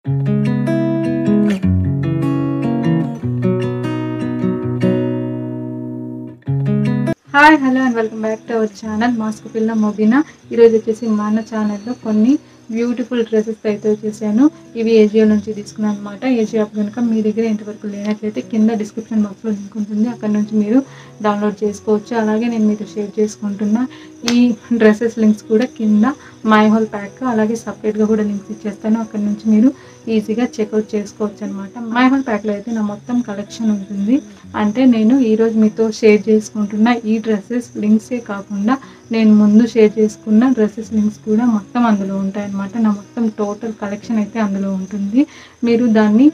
Hi hello and welcome back to our channel mask పిల్ల మొబీనా. ఈరోజు వచ్చేసి మన ఛానల్లో కొన్ని బ్యూటిఫుల్ డ్రెస్సెస్ అయితే వచ్చేసాను. ఇవి ఏజియో నుంచి తీసుకున్నాను అనమాట. ఏజియో యాప్ కనుక మీ దగ్గర ఇంతవరకు లేనట్లయితే కింద డిస్క్రిప్షన్ బాక్స్లో లింక్ ఉంటుంది, అక్కడ నుంచి మీరు డౌన్లోడ్ చేసుకోవచ్చు. అలాగే నేను మీతో షేర్ చేసుకుంటున్న ఈ డ్రెస్సెస్ లింక్స్ కూడా కింద మై హోల్ ప్యాక్ అలాగే సపరేట్గా కూడా లింక్స్ ఇచ్చేస్తాను, అక్కడ నుంచి మీరు ఈజీగా చెక్అవుట్ చేసుకోవచ్చు అనమాట. మై హోల్ ప్యాక్లో అయితే నా మొత్తం కలెక్షన్ ఉంటుంది. అంటే నేను ఈరోజు మీతో షేర్ చేసుకుంటున్న ఈ డ్రెస్సెస్ లింక్సే కాకుండా నేను ముందు షేర్ చేసుకున్న డ్రెస్సెస్ లింక్స్ కూడా మొత్తం అందులో ఉంటాయన్నమాట. నా మొత్తం టోటల్ కలెక్షన్ అయితే అందులో ఉంటుంది. మీరు దాన్ని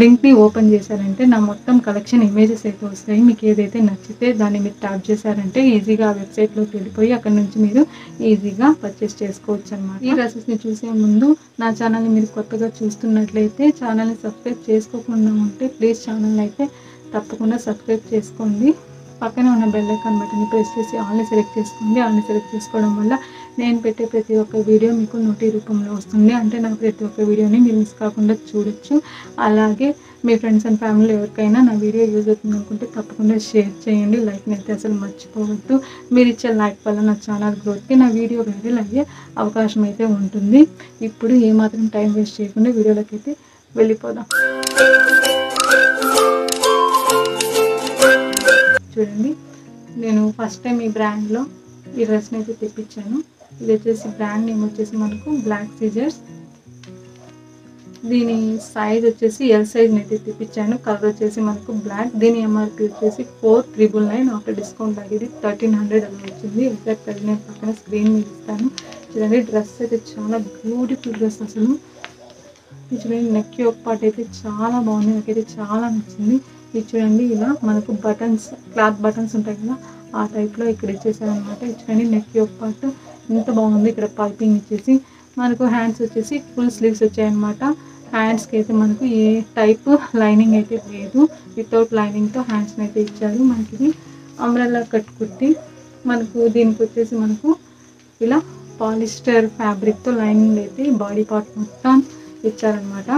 లింక్ని ఓపెన్ చేశారంటే నా మొత్తం కలెక్షన్ ఇమేజెస్ అయితే వస్తాయి. మీకు ఏదైతే నచ్చితే దాన్ని మీరు ట్యాప్ చేశారంటే ఈజీగా ఆ వెబ్సైట్లోకి వెళ్ళిపోయి అక్కడ నుంచి మీరు ఈజీగా పర్చేస్ చేసుకోవచ్చు అనమాట. ఈ డ్రెస్సెస్ని చూసే ముందు నా ఛానల్ని మీరు కొత్తగా చూస్తున్నట్లయితే ఛానల్ని సబ్స్క్రైబ్ చేసుకోకుండా ఉంటే ప్లీజ్ ఛానల్ అయితే తప్పకుండా సబ్స్క్రైబ్ చేసుకోండి. పక్కనే ఉన్న బెల్ ఐకాన్ బటన్ని ప్రెస్ చేసి ఆల్ని సెలెక్ట్ చేసుకోండి. ఆల్ని సెలెక్ట్ చేసుకోవడం వల్ల నేను పెట్టే ప్రతి ఒక్క వీడియో మీకు నోటి రూపంలో వస్తుంది. అంటే నా ప్రతి ఒక్క వీడియోని మీరు మిస్ కాకుండా చూడొచ్చు. అలాగే మీ ఫ్రెండ్స్ అండ్ ఫ్యామిలీ ఎవరికైనా నా వీడియో యూజ్ అవుతుంది అనుకుంటే తప్పకుండా షేర్ చేయండి. లైక్ని అయితే అసలు మర్చిపోవద్దు. మీరు ఇచ్చే లైక్ వల్ల నా ఛానల్ గ్రోత్కి నా వీడియో వైరల్ అయ్యే అవకాశం అయితే ఉంటుంది. ఇప్పుడు ఏమాత్రం టైం వేస్ట్ చేయకుండా వీడియోలోకి అయితే వెళ్ళిపోదాం. చూడండి, నేను ఫస్ట్ టైం ఈ బ్రాండ్లో ఈ డ్రెస్ని అయితే తెప్పించాను. ఇది వచ్చేసి బ్రాండ్ నేమ్ వచ్చేసి మనకు బ్లాక్ సీజర్స్. దీని సైజ్ వచ్చేసి ఎల్ సైజ్ని అయితే తెప్పించాను. కలర్ వచ్చేసి మనకు బ్లాక్. దీని ఎంఆర్పి వచ్చేసి 4,999. ఆఫ్టర్ డిస్కౌంట్ అది 1,300 అలా వచ్చింది. ఎగ్జాక్ట్ అది నేను పక్కన స్క్రీన్ మీద ఇస్తాను. చూడండి, డ్రెస్ అయితే చాలా బ్యూటిఫుల్ డ్రెస్ అసలు. చూడండి, నెక్ యొక్క పార్ట్ అయితే చాలా బాగుంది, నాకైతే చాలా నచ్చింది. ఇది చూడండి, ఇలా మనకు బటన్స్, క్లాత్ బటన్స్ ఉంటాయి కదా ఆ టైప్లో ఇక్కడ ఇచ్చేసారనమాట. చూడండి, నెక్ యొక్క పార్ట్ ఎంత బాగుంది. ఇక్కడ పైపింగ్ ఇచ్చేసి మనకు హ్యాండ్స్ వచ్చేసి ఫుల్ స్లీవ్స్ వచ్చాయన్నమాట. హ్యాండ్స్కి అయితే మనకు ఏ టైప్ లైనింగ్ అయితే లేదు, వితౌట్ లైనింగ్తో హ్యాండ్స్ని అయితే ఇచ్చారు. మనకి ఇది అంబ్రెల్లా కట్ కుర్తి. మనకు దీనికి వచ్చేసి మనకు ఇలా పాలిస్టర్ ఫ్యాబ్రిక్తో లైనింగ్ అయితే బాడీ పార్ట్ మొత్తం ఇచ్చారనమాట.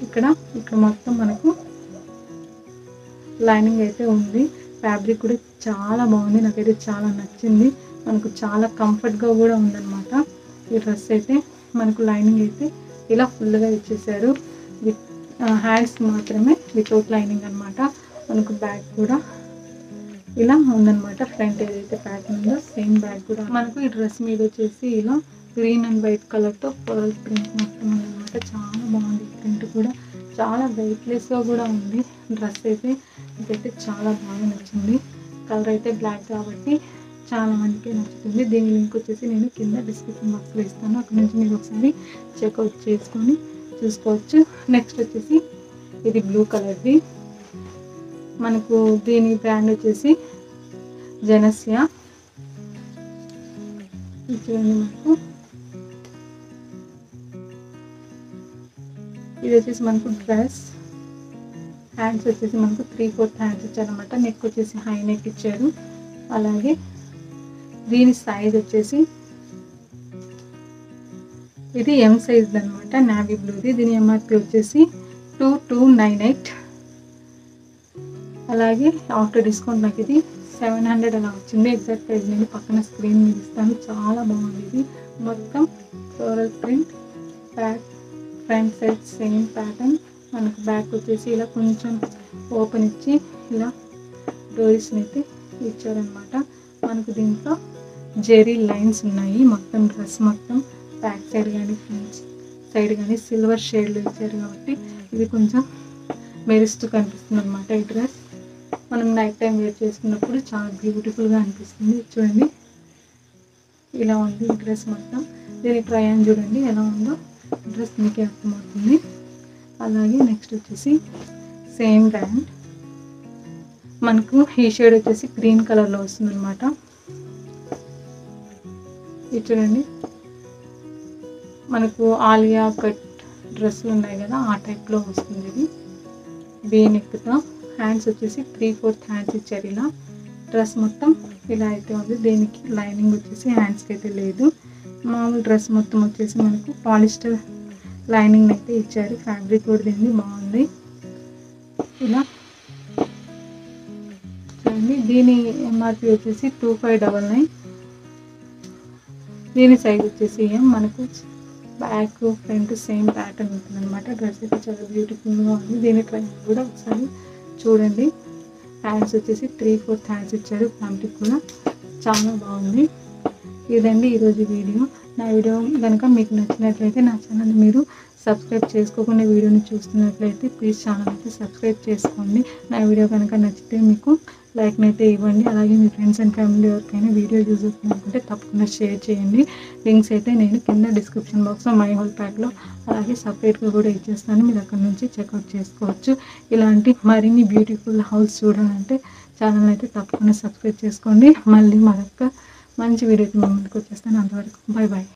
ఇక్కడ మొత్తం మనకు లైనింగ్ అయితే ఉంది. ఫ్యాబ్రిక్ కూడా చాలా బాగుంది, నాకైతే చాలా నచ్చింది. మనకు చాలా కంఫర్ట్గా కూడా ఉందన్నమాట. ఈ డ్రెస్ అయితే మనకు లైనింగ్ అయితే ఇలా ఫుల్గా ఇచ్చేసారు. విత్ హ్యాండ్స్ మాత్రమే వితౌట్ లైనింగ్ అనమాట. మనకు బ్యాగ్ కూడా ఇలా ఉందన్నమాట. ఫ్రంట్ ఏదైతే ప్యాటర్న్ ఉందో సేమ్ బ్యాగ్ కూడా మనకు ఈ డ్రెస్ మీద వచ్చేసి ఇలా గ్రీన్ అండ్ వైట్ కలర్తో పర్ల్ ప్రింట్ మొత్తం ఉందన్నమాట. చాలా బాగుంది. ప్రింట్ కూడా చాలా వెయిట్లెస్గా కూడా ఉంది. డ్రెస్ అయితే ఇదైతే చాలా బాగా నచ్చింది. కలర్ అయితే బ్లాక్ కాబట్టి చాలా మందికి నచ్చుతుంది. దీని లింక్ వచ్చేసి నేను కింద డిస్క్రిప్షన్ బాక్స్లో ఇస్తాను, అక్కడ నుంచి మీరు ఒకసారి చెక్అవుట్ చేసుకొని చూసుకోవచ్చు. నెక్స్ట్ వచ్చేసి ఇది బ్లూ కలర్ది. మనకు దీని బ్రాండ్ వచ్చేసి జెనసియా. చూడండి, మనకు ఇది వచ్చేసి మనకు డ్రెస్. హ్యాండ్స్ వచ్చేసి మనకు 3/4 హ్యాండ్స్ ఇచ్చారనమాట. నెక్ వచ్చేసి హై నెక్ ఇచ్చారు. అలాగే దీని సైజ్ వచ్చేసి ఇది ఎం సైజ్ అనమాట, నావీ బ్లూది. దీని ఎంఆర్పి వచ్చేసి 2,298. అలాగే ఆఫ్టర్ డిస్కౌంట్ నాకు ఇది 700 అలా వచ్చింది. ఎగ్జాక్ట్ ప్రైస్ నేను పక్కన స్క్రీన్ మీద ఇస్తాను. చాలా బాగుంది. ఇది మొత్తం floral print, back front side same pattern. మనకు బ్యాక్ వచ్చేసి ఇలా కొంచెం ఓపెన్ ఇచ్చి ఇలా డోరీస్ని అయితే ఇచ్చారనమాట. మనకు దీంట్లో జెరీ లైన్స్ ఉన్నాయి. మొత్తం డ్రెస్ మొత్తం బ్యాక్ సైడ్ కానీ ఫ్రంట్ సైడ్ కానీ సిల్వర్ షేడ్లో ఇచ్చారు కాబట్టి ఇది కొంచెం మెరుస్తూ కనిపిస్తుంది అనమాట. ఈ డ్రెస్ మనం నైట్ టైం వేర్ చేసుకున్నప్పుడు చాలా బ్యూటిఫుల్గా అనిపిస్తుంది. చూడండి, ఇలా ఉంది ఈ డ్రెస్ మొత్తం. దీని ట్రై అని చూడండి ఎలా ఉందో డ్రెస్ మీకే అర్థమవుతుంది. అలాగే నెక్స్ట్ వచ్చేసి సేమ్ బ్రాండ్. మనకు ఈ షేడ్ వచ్చేసి గ్రీన్ కలర్లో వస్తుంది అనమాట. ఇది చూడండి, మనకు ఆలియా కట్ డ్రెస్సులు ఉన్నాయి కదా ఆ టైప్లో వస్తుంది. ఇది వీ నెక్తో హ్యాండ్స్ వచ్చేసి 3/4 హ్యాండ్స్ ఇచ్చారు. ఇలా డ్రెస్ మొత్తం ఇలా అయితే ఉంది. దీనికి లైనింగ్ వచ్చేసి హ్యాండ్స్కి అయితే లేదు. మామూలు డ్రెస్ మొత్తం వచ్చేసి మనకు పాలిస్టర్ లైనింగ్ అయితే ఇచ్చారు. ఫ్యాబ్రిక్ కూడా దీన్ని బాగుంది. ఇలా చూడండి. దీని ఎంఆర్పి వచ్చేసి 2599. దీని సైజ్ వచ్చేసి మనకు బ్యాక్ ఫ్రంట్ సేమ్ ప్యాటర్న్ ఉంటుంది అనమాట. డ్రెస్ అయితే చాలా బ్యూటిఫుల్గా ఉంది. దీని ట్రైన్ కూడా ఒకసారి చూడండి. హ్యాండ్స్ వచ్చేసి 3/4 హ్యాండ్స్ ఇచ్చారు. ఫ్యాబ్రిక్ కూడా చాలా బాగుంది. ఇదండి ఈరోజు వీడియో. నా వీడియో కనుక మీకు నచ్చినట్లయితే నా ఛానల్ మీరు సబ్స్క్రైబ్ చేసుకోకుండా వీడియోని చూస్తున్నట్లయితే ప్లీజ్ ఛానల్ అయితే సబ్స్క్రైబ్ చేసుకోండి. నా వీడియో కనుక నచ్చితే మీకు లైక్ని అయితే ఇవ్వండి. అలాగే మీ ఫ్రెండ్స్ అండ్ ఫ్యామిలీ ఎవరికైనా వీడియో యూజ్ అవుతుంది అనుకుంటే తప్పకుండా షేర్ చేయండి. లింక్స్ అయితే నేను కింద డిస్క్రిప్షన్ బాక్స్లో మై హోల్ ప్యాక్లో అలాగే సపరేట్గా కూడా ఇచ్చేస్తాను. మీరు అక్కడ నుంచి చెక్అవుట్ చేసుకోవచ్చు. ఇలాంటి మరిన్ని బ్యూటిఫుల్ హౌస్ చూడాలంటే ఛానల్ అయితే తప్పకుండా సబ్స్క్రైబ్ చేసుకోండి. మళ్ళీ మరొక మంచి వీడియోకి ముందుకు వచ్చేస్తాను. అంతవరకు బాయ్ బాయ్.